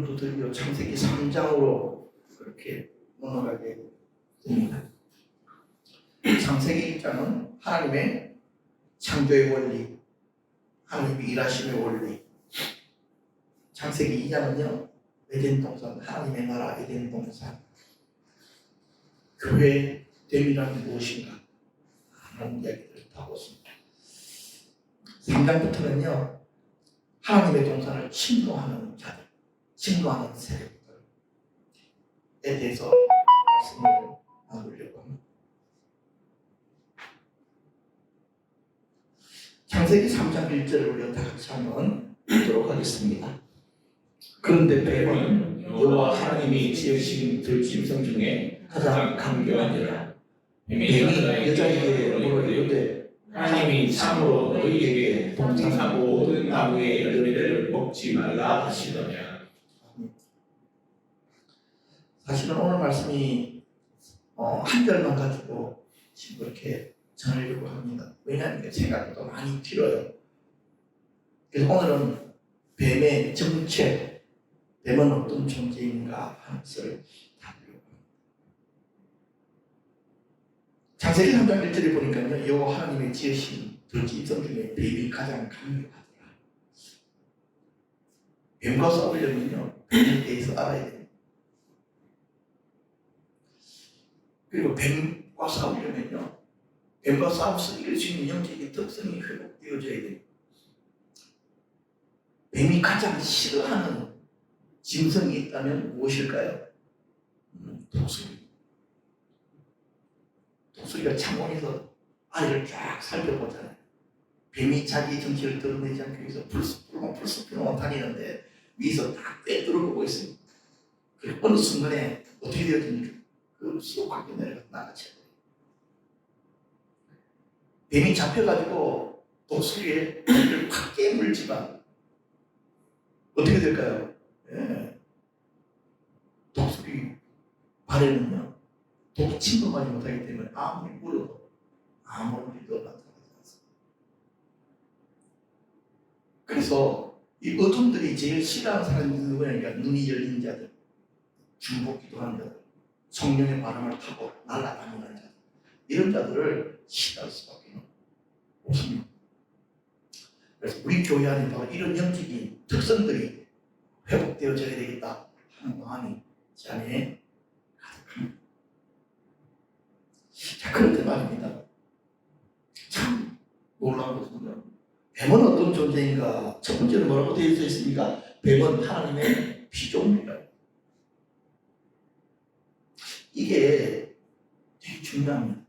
오늘도 드디어 창세기 3장으로 그렇게 넘어가게 됩니다. 창세기 1장은 하나님의 창조의 원리, 하나님의 일하심의 원리. 창세기 2장은요, 에덴 동산, 하나님의 나라 에덴 동산. 교회 됨이란 무엇인가 하는 이야기들을 하고 있습니다. 3장부터는요, 하나님의 동산을 침노하는 자들, 침노하는 세력들에 대해서 말씀을 나누려고 합니다. 창세기 3장 1절을 우리가 다 같이 한번 읽도록 하겠습니다. 그런데 뱀은 여호와 하나님이 지으신 들짐승 중에 가장 강교하니라. 뱀이 여자에게 물어이르되 하나님이 참으로 너희에게 동산하고 모든 나무의 열매를 먹지 말라 하시더냐. 사실은 오늘 말씀이 한 절만 가지고 지금 그렇게 전하려고 합니다. 왜냐하면 제가 또 많이 길어요. 그래서 오늘은 뱀의 정체, 뱀은 어떤 존재인가 하는 것을 다루려고 합니다. 창세기 3장 1절에 보니까요, 여호와 하나님의 지으신 들짐승 중에 뱀이 가장 강력하더라. 뱀과 싸우려면요, 뱀에 대해서 알아야 돼요. 그리고 뱀과 싸우려면요, 뱀과 싸워서 이길 수 있는 영적인 특성이 회복되어져야 돼요. 뱀이 가장 싫어하는 짐승이 있다면 무엇일까요? 독수리. 독수리가 창문에서 아이를 쫙 살펴보잖아요. 뱀이 자기 정체를 드러내지 않기 위해서 풀숲으로만 다니는데 위에서 딱 꿰뚫어 보고 있어요. 그리고 어느 순간에 어떻게 되어지는지 쑥 밖에 내려가 나가죠. 뱀이 잡혀가지고 독수리의 발을 확 깨물지만 어떻게 될까요? 독수리 발에는요, 독이 침범하지 못하기 때문에 아무리 물어도 아무런 일도 나타나지 않습니다. 그래서 이 어둠들이 제일 싫어하는 사람이 누구냐니까 눈이 열린 자들, 중복 기도하는 자들, 성령의 바람을 타고 날아다니는 자들, 이런 자들을 싫어할 수밖에 없습니다. 그래서 우리 교회 안에 바로 이런 영적인 특성들이 회복되어져야 되겠다 하는 마음이 제 안에 가득합니다. 자, 그런데 말입니다. 참 놀라운 것은요, 뱀은 어떤 존재인가? 첫 번째는 뭐라고 되어 있습니까? 뱀은 하나님의 피조물이라고. 이게 되게 중요합니다.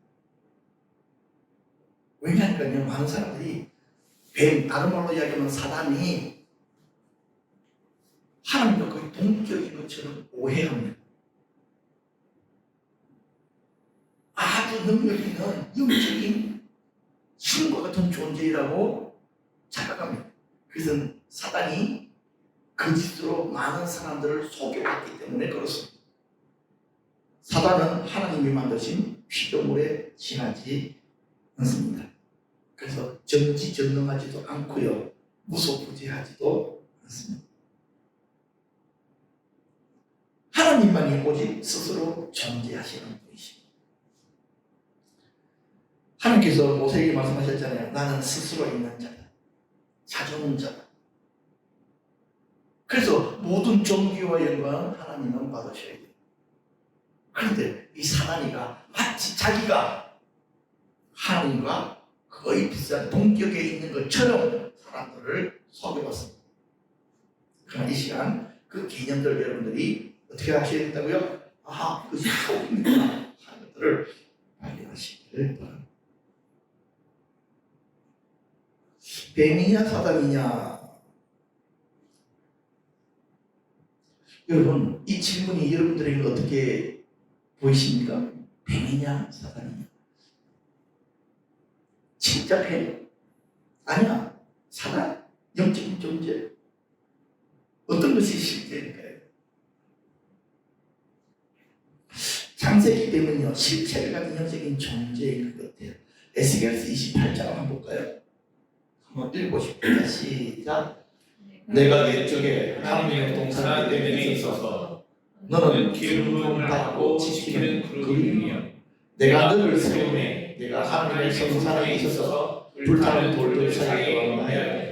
왜냐하니까요, 많은 사람들이 뱀, 다른 말로 이야기하면 사단이 하나님과 거의 동격인 것처럼 오해합니다. 아주 능력 있는 영적인 신과 같은 존재라고 착각합니다. 그래서 사단이 거짓으로 많은 사람들을 속여왔기 때문에 그렇습니다. 사단은 하나님이 만드신 피조물에 지나지 않습니다. 그래서 전지전능하지도 않고요, 무소부지하지도 않습니다. 하나님만이 오직 스스로 존재하시는 분이십니다. 하나님께서 모세에게 말씀하셨잖아요. 나는 스스로 있는 자다, 자존은 자다. 그래서 모든 존귀와 영광은 하나님은 받으셔야 돼요. 그런데 이 사단이가 마치 자기가 하나님과 거의 비슷한 동격에 있는 것처럼 사람들을 속여봤습니다. 그러나 이 시간 그 개념들 여러분들이 어떻게 하셔야 된다고요? 아, 그것이 속임이구나 하는 것들을 발견하시기를 바랍니다. 뱀이냐 사단이냐? 여러분, 이 질문이 여러분들에게 어떻게 보이십니까? 뱀이냐 사단이냐? 진짜 뱀? 아니야. 사단? 영적인 존재? 어떤 것이 실제일까요? 창세기 뱀은요, 실체를 가진 영적인 존재인 것 같아요. 에스겔서 28장 한번 볼까요? 한번 읽어보십시오. 시작. 내가 옛적에 하나님의 동산에 내게 있어서 너는 기름 부음을 받고 지키는 그룹이며 내가 너를 세우매 내가 하나님의 성산에 있어서 불타는 돌들 사이에 거하여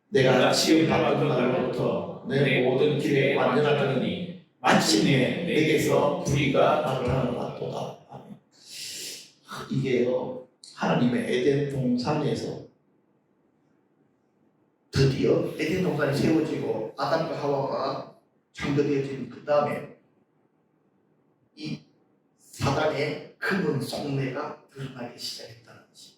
내가 시험 받던 날로부터 내 모든 길에 완전하더니 마침내 내게서 불의가 나타나도다. 아멘. 이게요 하나님의 에덴 동산에서 드디어 에덴 동산이 세워지고 아담과 하와가 창조되어진 그 다음에 이 사단의 금은 속내가 드러나기 시작했다는 것이.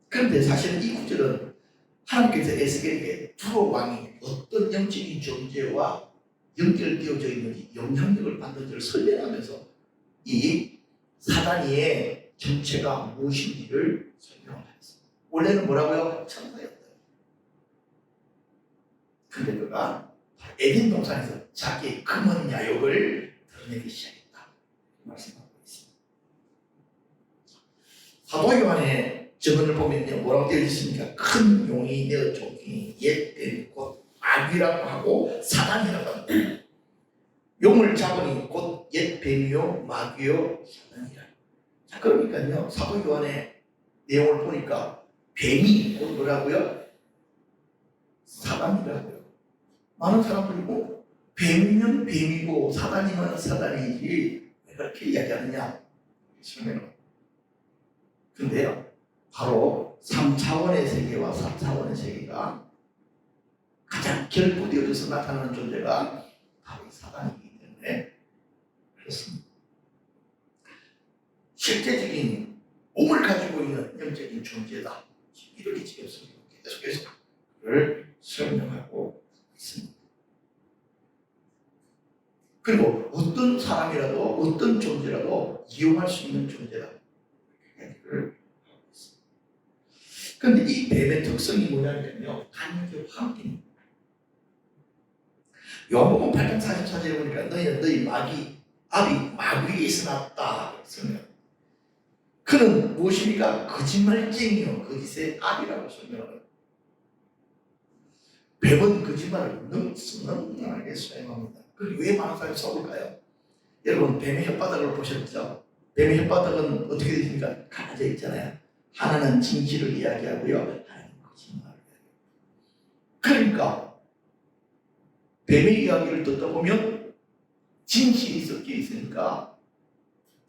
그런데 사실은 이 구절은 하나님께서 에스겔에게 두로 왕이 어떤 영적인 존재와 연결되어져 있는지 영향력을 받는지를 설명하면서 이 사단이의 정체가 무엇인지를 설명을 했습니다. 원래는 뭐라고요? 천사였어요. 근데 그가 에덴 동산에서 자기의 금은 야욕을 드러내기 시작했다 말씀하고 있습니다. 사도 요한의 증언을 보면요 뭐라고 되어 있습니까? 큰 용이 내 종이 옛뱀 곧 마귀라고 하고 사단이라고 합니다. 용을 잡으니 곧 옛뱀이요 마귀요 사단이라. 자 그러니까요 사도 요한의 내용을 보니까 뱀이 곧 뭐라고요? 사단이라고요. 많은 사람들이 뱀이면 뱀이고 사단이면 사단이지 왜 그렇게 이야기하느냐 설명을. 근데요 바로 3차원의 세계와 4차원의 세계가 가장 결부되어져서 나타나는 존재가 바로 이 사단이기 때문에 그렇습니다. 실제적인 몸을 가지고 있는 영적인 존재다. 이렇게 지금 계속해서 그를 설명하고 있습니다. 그리고 어떤 사람이라도 어떤 존재라도 이용할 수 있는 존재다. 이야기를 하고 있습니다. 그런데 이 뱀의 특성이 뭐냐면요 간교함입니다. 요한복음 8장 44절에 보니까 너희 압이 마귀에서 났다. 그는 무엇입니까? 거짓말쟁이요 거짓의 압이라고 설명합니다. 뱀은 거짓말을 능하게 사용합니다. 그리고 왜 많은 사람이 속을까요? 여러분 뱀의 혓바닥을 보셨죠? 뱀의 혓바닥은 어떻게 되십니까? 갈라져 있잖아요. 하나는 진실을 이야기하고요 하나는 거짓말을 이야기합니다. 그러니까 뱀의 이야기를 듣다 보면 진실이 섞여 있으니까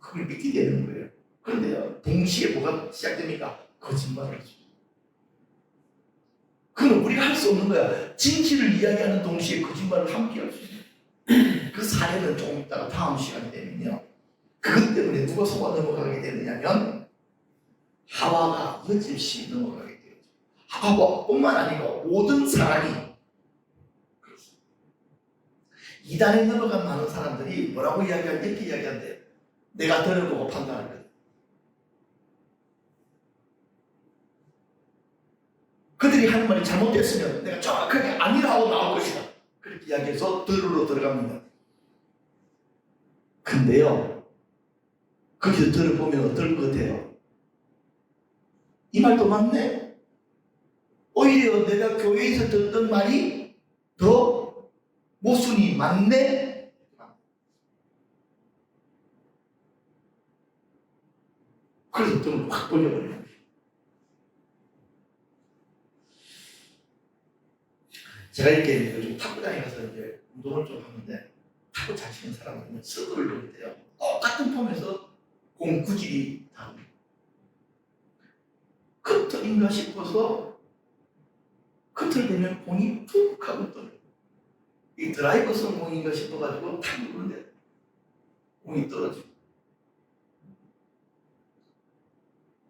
그걸 믿게 되는 거예요. 그런데요 동시에 뭐가 시작됩니까? 거짓말을 하죠. 그건 우리가 할 수 없는 거야. 진실을 이야기하는 동시에 거짓말을 함께 할 수 있어요. 그 사례는 조금 이따가 다음 시간에 되면요 그것 때문에 누가 속아 넘어가게 되느냐면 하와가 여집시 넘어가게 되죠. 하와뿐만 아니고 모든 사람이 그렇습니다. 이단에 넘어간 많은 사람들이 뭐라고 이야기하는데 이렇게 이야기한대요. 내가 들어보고 판단할 거다. 그들이 하는 말이 잘못됐으면 내가 정확하게 아니라고 나올 것이다. 그렇게 이야기해서 들으러 들어갑니다. 근데요 거기서 들어보면 어떨 것 같아요? 이 말도 맞네? 오히려 내가 교회에서 듣던 말이 더 모순이 많네? 그래서 등을 확 돌려버려요. 제가 이렇게 요즘 탁구장에 가서 이제 운동을 좀 하는데 탁구 잘 치는 사람은 서브를 놓을 똑같은 폼에서 공 구질이 다릅니다. 커터인가 싶어서 커터를 대면 공이 툭 하고 떨어져요. 이 드라이버성 공인가 싶어가지고 탁 누르는데 공이 떨어지고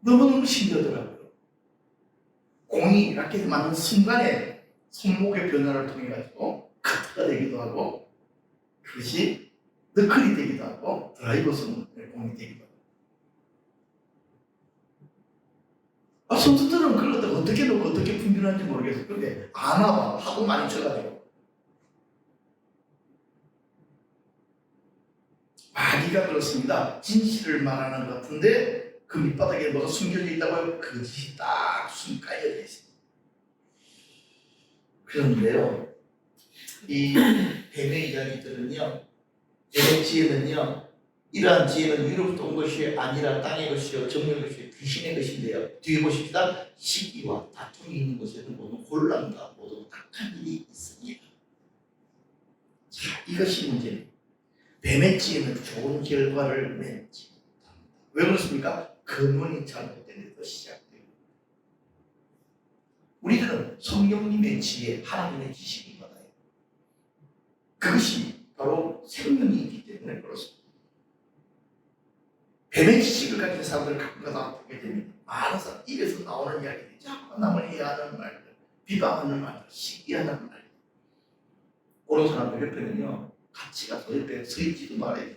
너무너무 신기하더라고요. 공이 라켓에 맞는 순간에 손목의 변화를 통해 가지고 커트가 되기도 하고 그것이 너클이 되기도 하고 드라이버성 공이 되기도 하고 선수들은 그걸 어떻게 놓고 어떻게 분별하는지 모르겠어요. 그런데 아나 봐 하도 많이 쳐가지고 마귀가 그렇습니다. 진실을 말하는 것 같은데 그 밑바닥에 뭐가 숨겨져 있다고요? 거짓이 딱 깔려져 있습니다. 그런데요, 이 뱀의 이야기들은요, 뱀의 지혜는요, 이러한 지혜는 위로부터 온 것이 아니라 땅의 것이요 정령의 것이요 귀신의 것인데요. 뒤에 보십시다. 시기와 다툼이 있는 곳에는 모든 혼란과 모든 악한 일이 있습니다. 자, 이것이 문제입니다. 뱀의 지혜는 좋은 결과를 맺지 못합니다. 왜 그렇습니까? 근원이 잘못된 데서 시작돼요. 우리들은 성령님의 지혜, 하나님의 지식을 받아요. 그것이 바로 생명이 있기 때문에 그렇습니다. 뱀의 지식을 가진 사람들을 가끔가다 보게 됩니다. 많은 사람, 입에서 나오는 이야기들이 자꾸 남을 이해하는 말들, 비방하는 말들, 시기하는 말들. 그런 사람들 옆에는요, 같이 가서 옆에 서 있지도 말아야 돼요.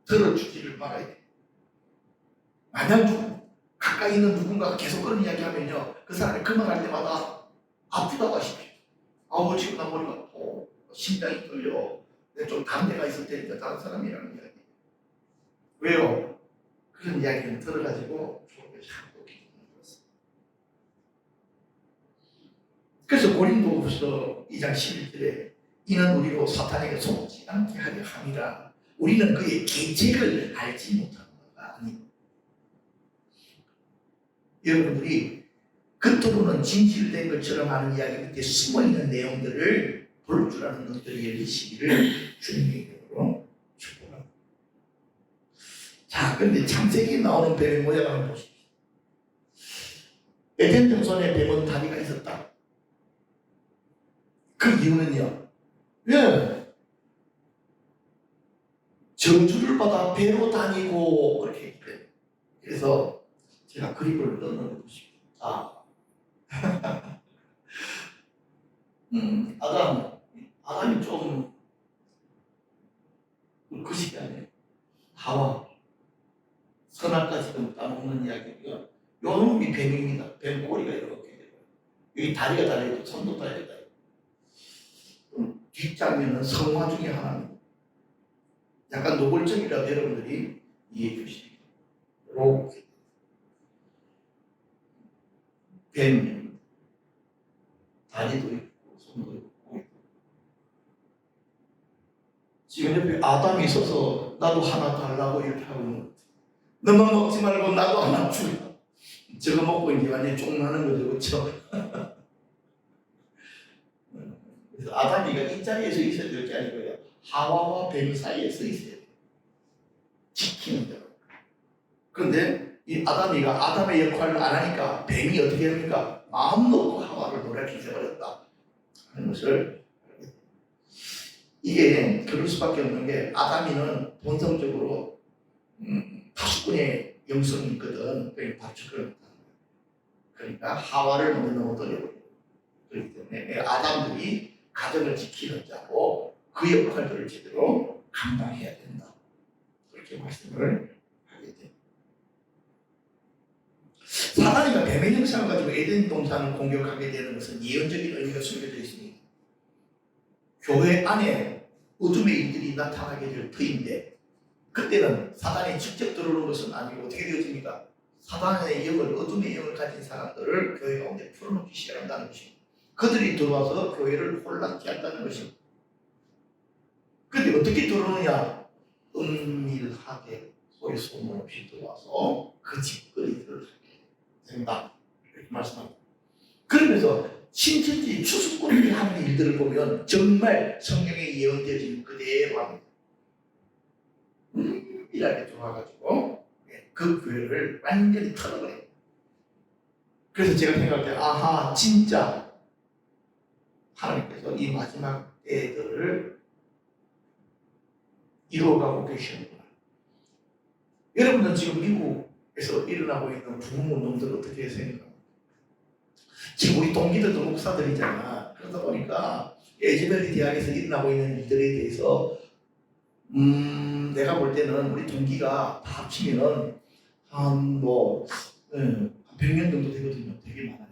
들어주지를 말아야 돼요. 만약 가까이 있는 누군가가 계속 그런 이야기 하면요, 그 사람이 그 말 할 때마다 아프다고 하십시오. 아우, 지금 나 머리가 아파. 심장이 떨려. 내가 좀 다른 데가 있을 테니까 다른 사람이라는 이야기. 왜요? 그런 이야기를 들어가지고 좋은 것이 한국 기분이 들었어요. 그래서 고린도후서 2장 11절에 이는 우리로 사탄에게 속지 않게 하려 함이라. 우리는 그의 계책을 알지 못하는 것가 아니고. 여러분들이 겉으로는 진실된 것처럼 하는 이야기 밑에 숨어있는 내용들을 볼 줄 아는 것들이 열리시기를 주님의 이름으로 축복합니다. 자, 그런데 창세기에 나오는 뱀의 모양을 한번 보십시오. 에덴 동산에 뱀은 다리가 있었다. 그 이유는요, 왜? 저주를 받아 배로 다니고 그렇게 했기 때문에. 그래서 제가 그림을 넣어놓은 보십시오. 아담이 좀 그식이 아니에요. 하와 선악까지 따먹는 이야기고요. 요 놈이 뱀입니다. 뱀 꼬리가 이렇게 되고요. 여기 다리가 달려있고 손도 달려있다. 뒷장면은 성화 중에 하나입니다. 약간 노골적이라도 여러분들이 이해해 주시기 바랍니다. 뱀 다리도 있고 손도 있고. 지금 옆에 아담이 있어서 나도 하나 달라고 이렇게 하고 있는 것 같아요. 너만 먹지 말고 나도 하나 주라. 저거 먹고 이제 완전히 쫑나는 거죠, 그렇죠? 그래서 아담이가 이 자리에서 있어야 될 게 아니고요, 하와와 뱀 사이에 서 있어야 돼요. 지키는 대로. 그런데 이 아담의 역할을 안 하니까 뱀이 어떻게 합니까? 마음 놓고 하와를 노랗게 해버렸다 하는 것을. 이게 그럴 수밖에 없는 게, 아담이는 본성적으로 파수꾼의 영성이 있거든. 그러니까 하와를 먼저 넘어뜨려버려요. 그렇기 때문에 아담들이 가정을 지키는 자고 그 역할들을 제대로 감당해야 된다. 그렇게 말씀을 하게 됩니다. 사단이가 뱀의 형상을 가지고 에덴 동산을 공격하게 되는 것은 예언적인 의미가 숨겨져 있습니다. 교회 안에 어둠의 일들이 나타나게 될 터인데, 그때는 사단이 직접 들어오는 것은 아니고 어떻게 되어집니까? 사단의 영을, 어둠의 영을 가진 사람들을 교회 가운데 풀어놓기 시작한다는 것입니다. 그들이 들어와서 교회를 혼란케 한다는 것입니다. 그런데 어떻게 들어오느냐? 은밀하게 소리 소문 없이 들어와서 그 짓거리들을 하게 된다. 이렇게 말씀합니다. 그러면서 신천지 추수꾼들이 하는 일들을 보면 정말 성경에 예언되어진 그대로 합니다. 은밀하게 들어와가지고 그 교회를 완전히 털어버려요. 그래서 제가 생각할 때, 아하, 진짜 하나님께서 이 마지막 때들을 이루어가고 계시는구나. 여러분은 지금 미국에서 일어나고 있는 부흥운동들 어떻게 생각합니까? 지금 우리 동기들도 목사들이잖아. 그러다 보니까 에즈베리 대학에서 일어나고 있는 일들에 대해서 내가 볼 때는 우리 동기가 다 합치면은 한 100명 정도 되거든요. 되게 많아요.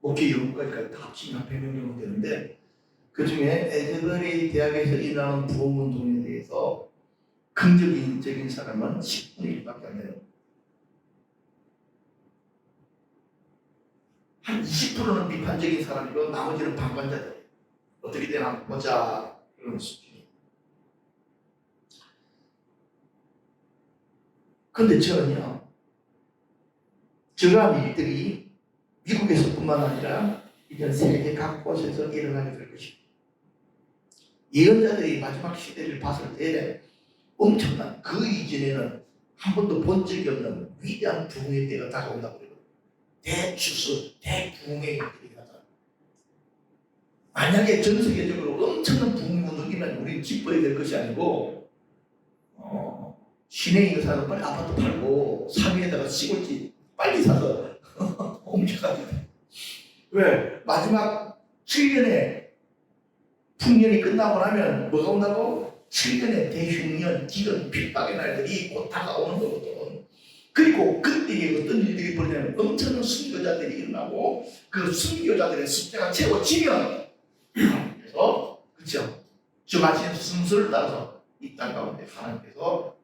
목회 연구까지 다 합치면 한 100명 정도 되는데, 그 중에 에즈베리 대학에서 일어나는 부흥운동에 대해서 긍정적인 사람은 10분의 1밖에 안 돼요. 한 20%는 비판적인 사람이고 나머지는 방관자들. 어떻게 되나 한번 보자. 그런 수준이. 근데 저는요, 저러한 일들이 미국에서뿐만 아니라 이전 세계 각곳에서 일어나게 될 것입니다. 예언자들이 마지막 시대를 봤을 때 엄청난, 그 이전에는 한 번도 본 적이 없는 위대한 부흥의 때가 다가온다고 그래요. 대추수, 대부흥의 때가 나타나. 만약에 전 세계적으로 엄청난 부흥이 온다면 우리는 기뻐야 될 것이 아니고, 시내에 있는 사람은 빨리 아파트 팔고 상위에다가 시골집 빨리 사서 옮겨가지고. 왜? 마지막 7년에 풍년이 끝나고 나면 뭐가 온다고? 7년의 대흉년, 기근, 핍박의 날들이 곧 다가오는 거거든. 그리고 그때에 어떤 일들이 벌어지냐면 엄청난 순교자들이 일어나고 그 순교자들의 숫자가 채워지면 그래서 그렇죠. 정하신 순서를 따라서 이 땅 가운데 하나님께서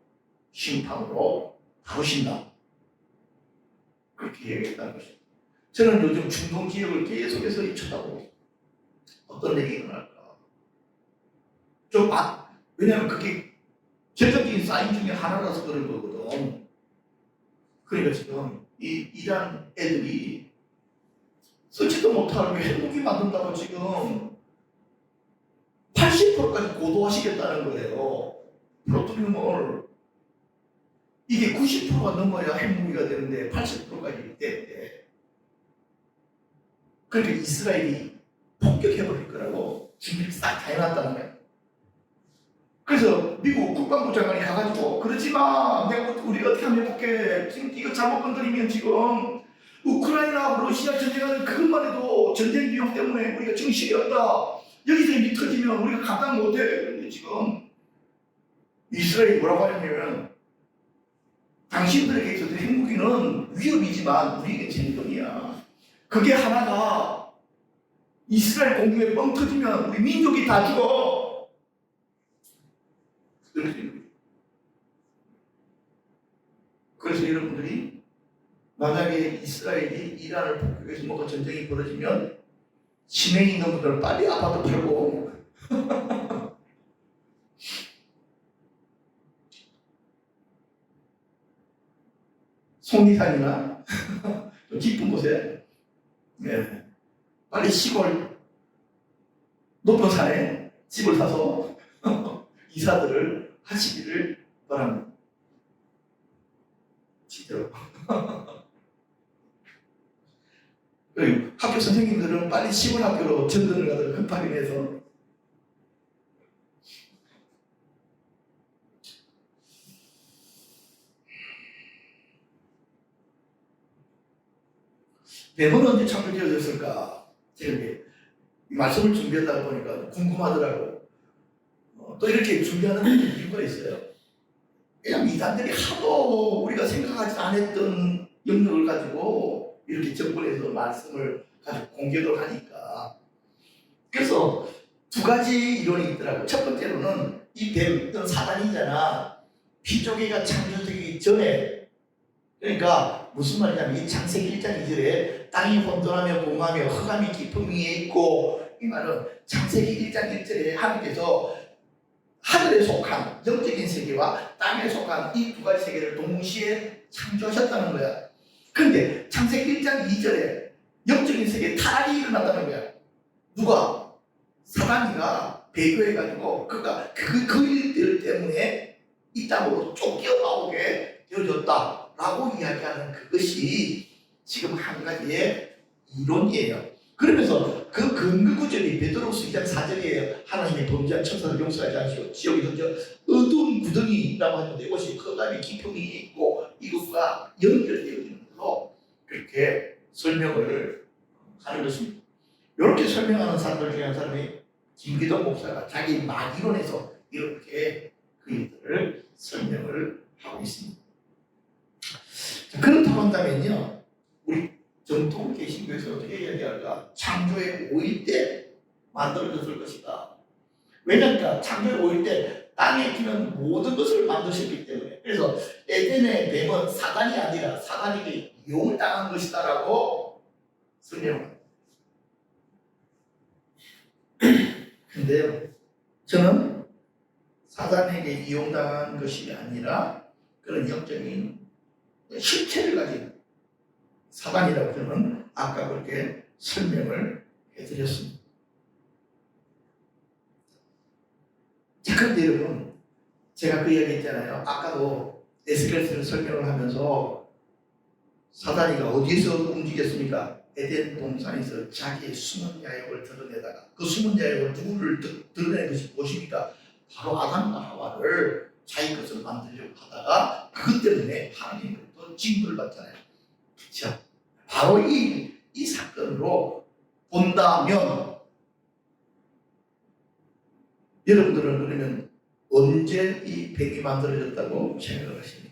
심판으로 다루신다. 그렇게 얘기했다는 것입니다. 저는 요즘 중동 지역을 계속해서 쳐다보고 어떤 일이 일어날까. 왜냐하면 그게 전적인 사인 중에 하나라서 그런 거거든. 그러니까 지금 이 이란 애들이 쓰지도 못하고 핵무기 만든다고 지금 80%까지 고도화시켰다는 거예요. 플루토늄을. 이게 90%가 넘어야 핵무기가 되는데 80%까지 됐대. 그러니까 이스라엘이 폭격해버릴 거라고 준비를 싹 다 해놨다는 거예요. 그래서 미국 국방부 장관이 가가지고 그러지마, 내가 우리가 어떻게 하면 해볼게. 지금 이거 잘못 건드리면 지금 우크라이나하고 러시아 전쟁하는 그것만 해도 전쟁 비용 때문에 우리가 정신이 없다. 여기서 일이 터지면 우리가 감당 못해. 그런데 지금 이스라엘이 뭐라고 하냐면 당신들에게 있어서 핵무기는 위협이지만 우리에게 재능이야. 그게 하나가 이스라엘 공격에 뻥 터지면 우리 민족이 다 죽어. 그래서 여러분들이 만약에 이스라엘이 이란을 폭격해서 뭔가 전쟁이 벌어지면 시내에 있는 분들 빨리 아파트 팔고 송리산이나 깊은 곳에 빨리 시골 높은 산에 집을 사서 이사들을 하시기를 바랍니다. 진짜로. 학교 선생님들은 빨리 시골 학교로 전전을 가서 급하게 내서 뱀은 언제 창조되어졌을까? 제가 이 말씀을 준비하다 보니까 궁금하더라고. 또 이렇게 준비하는 이유가 있어요. 그냥 이단들이 하도 우리가 생각하지 않았던 영역을 가지고 이렇게 접근해서 말씀을 가지고 공격을 하니까. 그래서 두 가지 이론이 있더라고요. 첫 번째로는 이 뱀은 사단이잖아. 피조개가 창조되기 전에. 그러니까 무슨 말이냐면 이 창세기 1장 2절에 땅이 혼돈하며 공하며 흑암이 깊음 위에 있고, 이 말은 창세기 1장 1절에 하나님께서 하늘에 속한 영적인 세계와 땅에 속한 이 두 가지 세계를 동시에 창조하셨다는 거야. 그런데 창세기 1장 2절에 영적인 세계에 타락이 일어났다는 거야. 누가? 사단이가 배교해가지고 그가 그 일들 때문에 이 땅으로 쫓겨나오게 되어졌다라고 이야기하는 그것이 지금 한 가지의 이론이에요. 그러면서 그 근거 구절이 베드로후서 2장 4절이에요. 하나님의 범죄한 천사를 용서하지 않으시고 지옥에 던져 어두운 구덩이라고 하는데 이것이 흑암의 깊음이 있고 이것과 연결되어지는 것으로 그렇게 설명을 하는 것입니다. 이렇게 설명하는 사람들 중에 한 사람이 김기동 목사가 자기 막이론에서 이렇게 그 일들을 설명을 하고 있습니다. 자, 그렇다고 한다면요, 우리 전통 개신교에서 어떻게 이야기할까? 창조의 5일 때 만들어졌을 것이다. 왜냐하면 창조의 5일 때 땅에 있는 모든 것을 만드셨기 때문에. 그래서 에덴의 뱀은 사단이 아니라 사단에게 이용을 당한 것이다라고 설명을. 근데요, 저는 사단에게 이용당한 것이 아니라 그런 영적인 실체를 가진 사단이라고 저는 아까 그렇게 설명을 해드렸습니다. 자, 그런데 여러분, 제가 그 이야기 했잖아요. 아까도 에스겔서를 설명을 하면서 사단이가 어디서 움직였습니까? 에덴 동산에서 자기의 숨은 야욕을 드러내다가 그 숨은 야욕을 누구를 드러낸 것이 무엇입니까? 바로 아담과 하와를 자기 것을 만들려고 하다가 그것 때문에 하나님으로부터 징벌을 받잖아요. 그렇죠? 바로 이 사건으로 본다면 여러분들은 그러면 언제 이 뱀이 만들어졌다고 생각을 하십니까?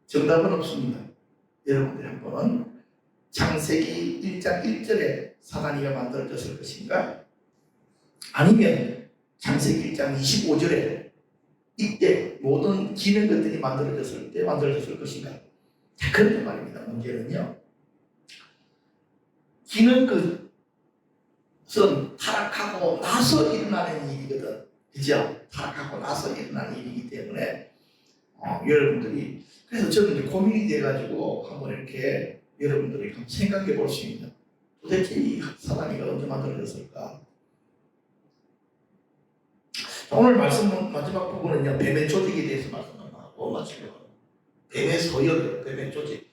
정답은 없습니다. 여러분들이 한번 창세기 1장 1절에 사단이가 만들어졌을 것인가? 아니면 창세기 1장 25절에 이때 모든 기는 것들이 만들어졌을 때 만들어졌을 것인가? 자, 그런데 말입니다. 문제는요, 기는 것은 타락하고 나서 일어나는 일이거든. 그죠? 타락하고 나서 일어나는 일이기 때문에 여러분들이, 그래서 저는 이제 고민이 돼가지고 한번 이렇게 여러분들이 한번 생각해 볼 수 있는, 도대체 이 사단이가 언제 만들어졌을까? 오늘 말씀 마지막 부분은요, 뱀의 조직에 대해서 말씀하고 마치려고. 뱀의 서열, 뱀의 조직.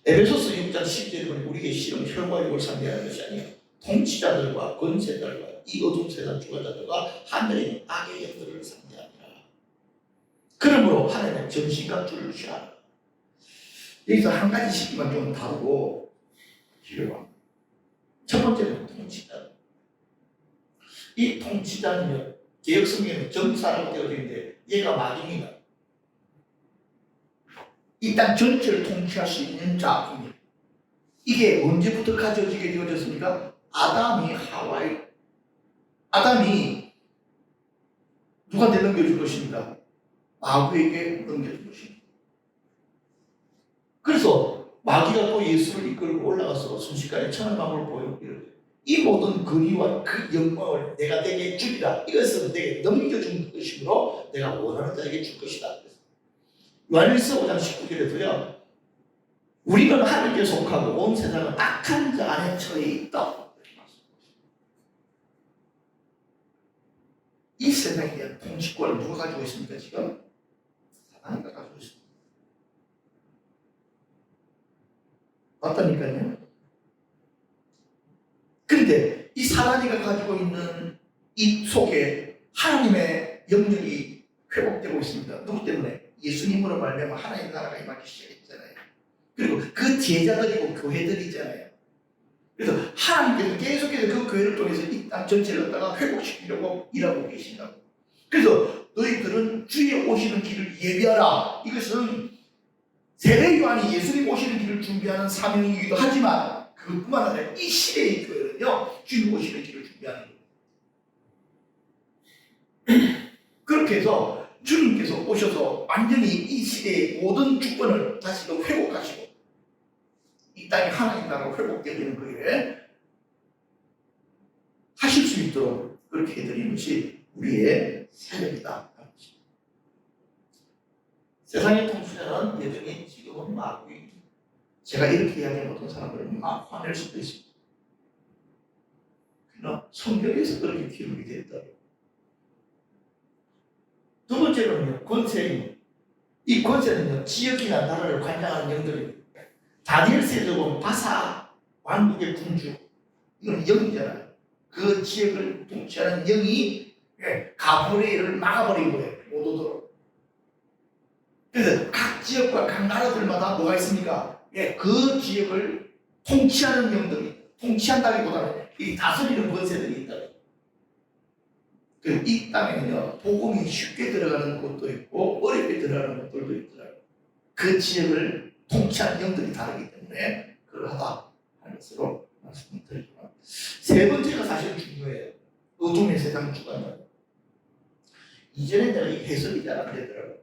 에베소서 6장 10절에 보니 우리에게 실은 혈과 육을 상대하는 것이 아니요 통치자들과 권세자들과 이 어둠 세상 주관자들과 하늘에 있는 악의 영들을 상대하니라. 그러므로 하나님은 전신과 주시하라. 여기서 한 가지씩만 좀 다루고 필요합니다. 첫 번째는 통치자. 이 통치자는요, 개혁 성경에는 전사라고 되어 있는데 얘가 마귀입니다. 이 땅 전체를 통치할 수 있는 자입니다. 이게 언제부터 가져지게 되어졌습니까? 아담이 누구한테 넘겨줄 것입니까? 마귀에게 넘겨줄 것입니다. 그래서 마귀가 또 예수를 이끌고 올라가서 순식간에 천한 만물을 보여주기를, 이 모든 권위와 그 영광을 내가 내게 주리라. 이것은 내게 넘겨준 것이므로 내가 원하는 자에게 줄 것이다. 요한일서 5장 19절에도요, 우리는 하나님께 속하고 온 세상은 악한 자 안에 처해 있다. 이 세상에 대한 통치권을 누가 가지고 있습니까? 지금 사단이가 가지고 있습니다. 맞다니까요. 그런데 이 사단이가 가지고 있는 이 속에 하나님의 영역이 회복되고 있습니다. 누구 때문에? 예수님으로 말미암아 하나님의 나라가 임하기 시작했잖아요. 그리고 그 제자들이고 교회들이 있잖아요. 그래서 하나님께서 계속해서 그 교회를 통해서 이 땅 전체를 갖다가 회복시키려고 일하고 계신다고. 그래서 너희들은 주의 오시는 길을 예비하라. 이것은 세례 요한이 예수님 오시는 길을 준비하는 사명이기도 하지만 그것뿐만 아니라 이 시대의 교회는요, 주님 오시는 길을 준비하는 거예요. 그렇게 해서 주님께서 오셔서 완전히 이 시대의 모든 주권을 다시금 회복하시고 이 땅에 하나님 나라가 회복되는 거에 하실 수 있도록 그렇게 해드리는 것이 우리의 사역이다. 세상의 통치자는 여전히 지금은 마귀. 제가 이렇게 이야기하면 어떤 사람들은 막 화낼 수도 있습니다. 그러나 성경에서 그렇게 기록이 됐다. 두 번째로는요, 권세입니다. 이 권세는요, 지역이나 나라를 관장하는 영들입니다. 다니엘서에 보면 바사 왕국의 군주, 이건 영이잖아요. 그 지역을 통치하는 영이 가브리엘을 막아버린 거예요. 못 오도록. 그래서 각 지역과 각 나라들마다 뭐가 있습니까? 그 지역을 통치하는 영들이, 통치한다기보다는 이 다스리는 권세들이 있다. 이 땅에는요, 복음이 쉽게 들어가는 곳도 있고 어렵게 들어가는 곳들도 있더라고요. 그 지역을 통치하는 영들이 다르기 때문에 그러하다 하는 것으로 말씀을 드리지만, 세 번째가 사실 중요해요. 어둠의 세상 주관은. 이전에 내가 이 해석이 잘 안 되더라고요.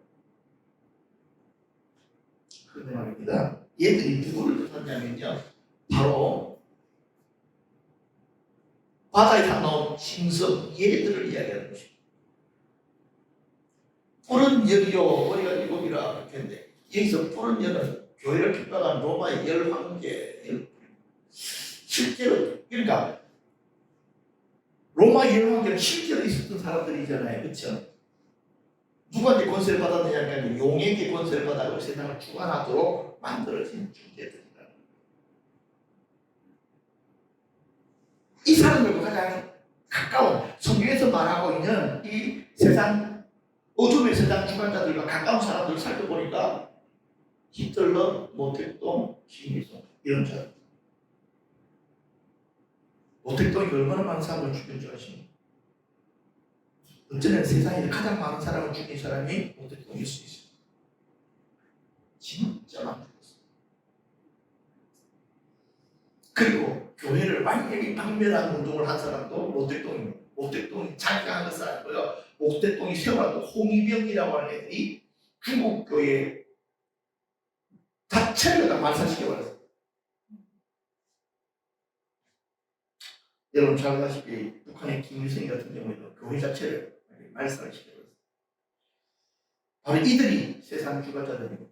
그런데 말입니다. 얘들이 누구를 뜻하냐면요. 바로 바다에서 나온 짐승 얘들을 이야기하는 것입니다. 푸른 열이요 머리가 7이라 그렇게 했는데 여기서 푸른 열은 교회를 핍박한 로마의 열 황제 실제로 그러니까 로마 열 황제는 실제로 있었던 사람들이잖아요. 그렇죠? 누구한테 권세를 받았느냐면 용에게 권세를 받아서 세상을 주관하도록 만들어진 존재들이다. 이 사람들과 가장 가까운 성경에서 말하고 있는 이 세상 어둠의 세상 주관자들과 가까운 사람들을 살펴보니까 히틀러, 모택동, 김일성 이런 사람. 모택동이 얼마나 많은 사람을 죽인 줄 아십니까? 어쩌면 세상에 가장 많은 사람을 죽인 사람이 모택동일 수 있어요. 진짜 많이 죽었어요. 그리고 교회를 완전히 박멸한 운동을 한 사람도 모택동입니다. 모택동이 자기가 한 것은 아니고요. 모택동이 세워놨던 홍위병이라고 하는 애들이 중국 교회 자체를 다 말살시켜버렸어요. 여러분 잘 아시다시피 북한의 김일성 같은 경우에도 교회 자체를 말살을 시켜버렸어요. 바로 이들이 세상 주관자들입니다.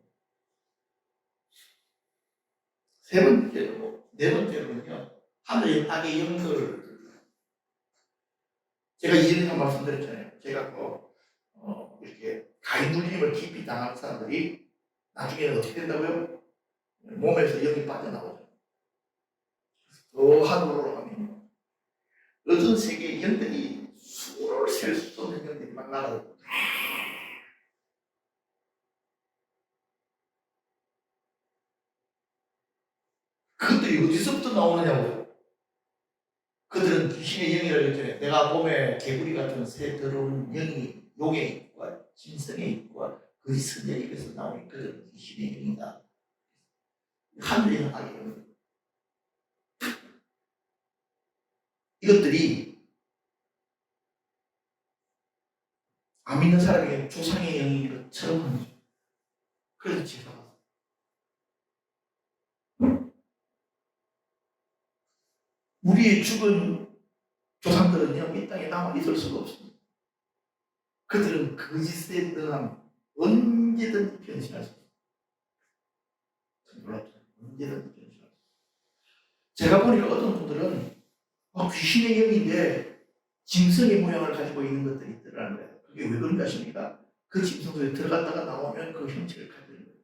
네 번째로는요. 하늘의 악의 영들. 제가 이전에 말씀드렸잖아요. 제가 이렇게 가인 눌림을 깊이 당하는 사람들이 나중에는 어떻게 된다고요? 몸에서 영이 빠져나오죠. 더 하늘로 가면 어두운 세계의 영들이 수를 셀 수 없는 영들이 막 날아다니고 그것들이 어디서부터 나오느냐고요? 그들은 귀신의 영이라고 했잖아요. 내가 몸에 개구리 같은 새 더러운 영이 용의 입과 짐승의 입과 그 선녀의 입에서 나오니 그들은 귀신의 영이다. 하늘의 악의 영. 이것들이 안 믿는 사람에게 조상의 영인 것처럼 하는 거죠. 그래서 제가 우리의 죽은 조상들은요, 이 땅에 남아 있을 수가 없습니다. 그들은 거짓에 등함 언제든지 변신할 수 있습니다. 놀랍죠? 언제든지 변신할 수 있습니다. 제가 보니까 어떤 분들은 귀신의 영인데 짐승의 모양을 가지고 있는 것들이 있더라는 거예요. 그게 왜 그런가 하십니까? 그 짐승 속에 들어갔다가 나오면 그 형체를 가지는 거예요.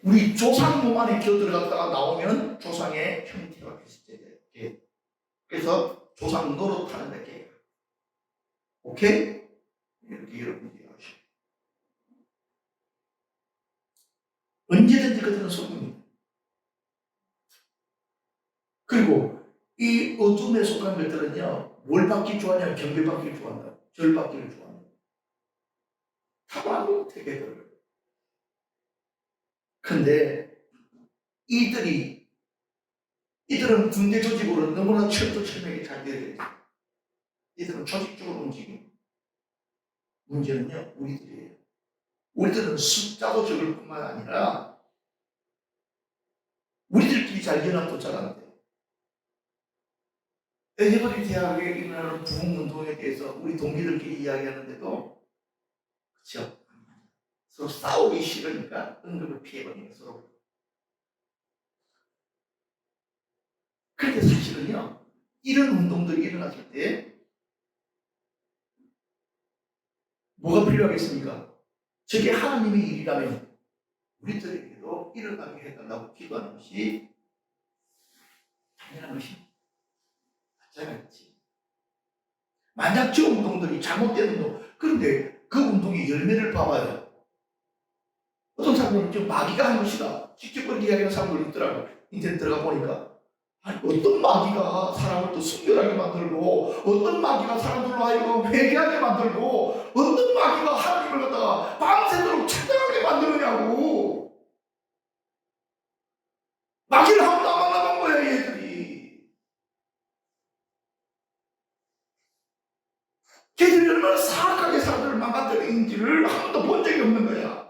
우리 조상 몸 안에 기어 들어갔다가 나오면 조상의 형태가 비슷해져요. 그래서 조상 노릇하는 데 오케이? 이렇게 여러분들이 아시죠. 언제든지 그들은 속입니다. 그리고 이 어둠에 속한 것들은요, 뭘 받기 좋아하냐? 경배받기를 좋아한다. 절받기를 좋아한다. 타고난 태계들. 근데 이들은 군대 조직으로 너무나 철두철미하게 잘 되어 있어요. 이들은 조직적으로 움직입니다. 문제는요, 우리들이에요. 우리들은 숫자도 적을 뿐만 아니라 우리들끼리 잘 연합도 잘 안 돼요. 에제버리 대학에 일어나는 부흥운동에 대해서 우리 동기들끼리 이야기하는데도 그렇죠? 서로 싸우기 싫으니까 언급을 피해버리는 서로. 그런데 사실은요, 이런 운동들이 일어났을 때 뭐가 필요하겠습니까? 저게 하나님의 일이라면 우리들에게도 일어나게 해달라고 기도하는 것이 당연한 것입니다. 맞잖아요. 만약 저 운동들이 잘못된 운동, 그런데 그 운동의 열매를 봐봐요. 어떤 사람들은 좀 마귀가 한 것이다. 직접 그렇게 이야기하는 사람들이 있더라고요. 인터넷 들어가 보니까. 아니, 어떤 마귀가 사람을 또 순결하게 만들고, 어떤 마귀가 사람들로 하여금 회개하게 만들고, 어떤 마귀가 하나님을 갖다가 밤새도록 찾아가게 만드느냐고. 마귀를 한 번도 안 만나본 거야, 얘들이. 걔들이 얼마나 사악하게 사람들을 망가뜨리는지를 한 번도 본 적이 없는 거야.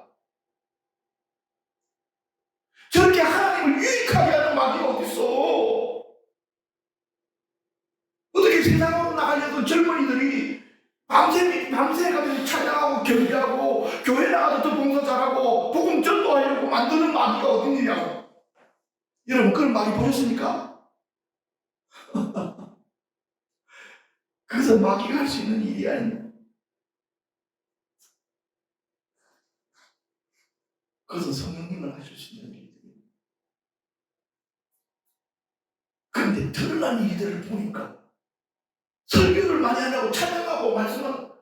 그렇게 세상으로 나가려던 젊은이들이 밤새 가면서 찬양하고 경배하고 교회 나가서 더 봉사 잘하고 복음 전도하려고 만드는 마귀가 어디 있느냐고. 여러분 그런 마귀 보셨습니까? 그래서 마귀가 할 수 있는 일이 아닙니다. 그것은 성령님을 하실 수 있는 일들이에요. 그런데 드러난 일들을 보니까 설교를 많이 하려고 찬양하고 말씀하고,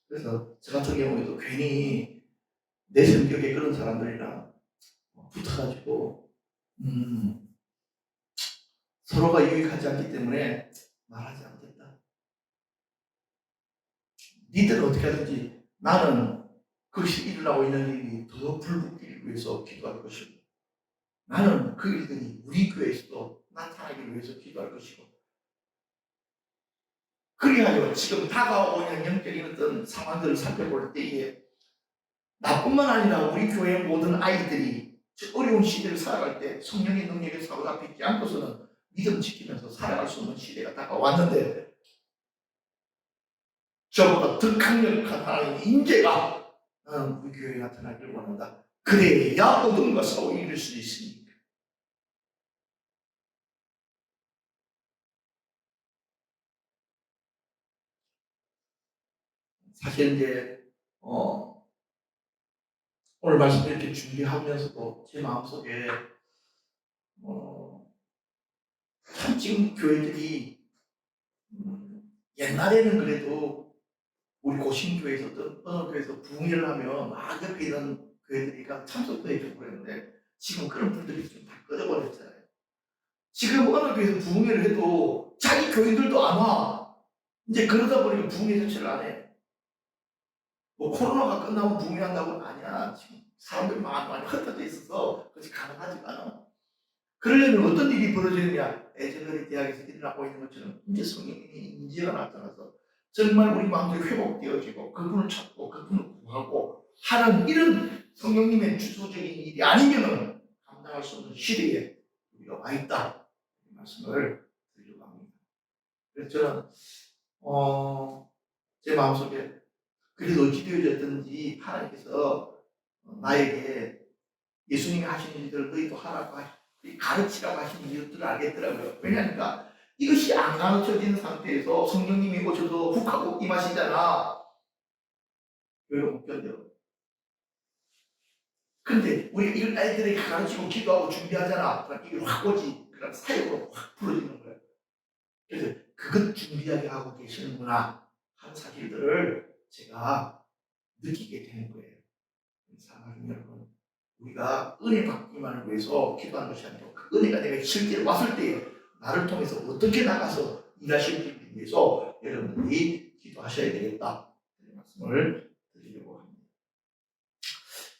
그래서 저 같은 경우에도 괜히 내 성격에 그런 사람들이랑 붙어가지고 서로가 유익하지 않기 때문에 말하지 않겠다. 니들은 어떻게 하든지 나는 그것이 일어나고 있는 일이 더 불붙기를 위해서 기도할 것이고, 나는 그 일들이 우리 교회에서도 나타나기 위해서 기도할 것이고, 그래가지고 지금 다가오고 있는 영적인 어떤 상황들을 살펴볼 때에 나뿐만 아니라 우리 교회의 모든 아이들이 어려운 시대를 살아갈 때 성령의 능력에 사로잡히지 않고서는 믿음 지키면서 살아갈 수 없는 시대가 다가왔는데, 저보다 더 강력한 하나님의 인재가 나는 우리 교회에 나타나기를 원한다. 그래야 어둠과 싸워 이길 수 있습니다. 사실 이제 오늘 말씀 이렇게 준비하면서도 제 마음속에 참 지금 교회들이 옛날에는 그래도 우리 고신교회에서도 어느 교회에서 부흥회를 하면 막 옆에 있는 교회들이 참석도 해주고 그랬는데 지금 그런 분들이 좀 다 꺼져버렸잖아요. 지금 어느 교회에서 부흥회를 해도 자기 교인들도 안 와. 이제 그러다 보니까 부흥회 자체를 안 해. 뭐 코로나가 끝나면 부흥회한다고는 아니야. 지금 사람들이 많이 흩어져 있어서 그것이 가능하지가 않아. 그러려면 어떤 일이 벌어지느냐. 에즈베리 대학에서 일어나고 있는 것처럼 이제 성령님의 인지가 나타나서 정말 우리 마음들이 회복되어지고 그분을 찾고 그분을 구하고 하는 이런 성령님의 주도적인 일이 아니면은 감당할 수 없는 시대에 우리가 와 있다. 이 말씀을 드리려고 합니다. 그래서 저는 제 마음속에 그래도 어찌 되어졌든지 하나님께서 나에게 예수님이 하신 일들을 너희도 하라고 가르치라고 하신 이유들을 알겠더라고요. 왜냐하니까 이것이 안 가르쳐진 상태에서 성령님이 오셔서 훅 하고 임하시잖아. 여러분 못 견뎌요. 근데 우리가 이걸 아이들에게 가르치고 기도하고 준비하잖아. 그럼 이게 확 오지. 그럼 사역으로 확 불어지는 거예요. 그래서 그것 준비하게 하고 계시는구나 하는 사실들을 제가 느끼게 되는 거예요. 사랑하는 여러분, 우리가 은혜 받기만을 위해서 기도하는 것이 아니고 그 은혜가 내가 실제로 왔을 때 나를 통해서 어떻게 나가서 일하시는지를 위해서 여러분들이 기도하셔야 되겠다. 이런 말씀을 드리려고 합니다.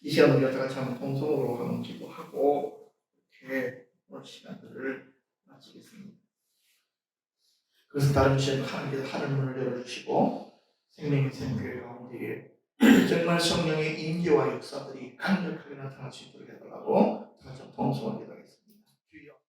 이 시간 우리가 다 같이 한번 통성으로 한번 기도하고 이렇게 오늘 시간들을 마치겠습니다. 그래서 다른 시간 하나님께서 하늘문을 열어주시고 생명의 샘교회 가운데에 정말 성령의 임재와 역사들이 강력하게 나타날 수 있도록 해달라고 다시 한번 통성을 기도하겠습니다.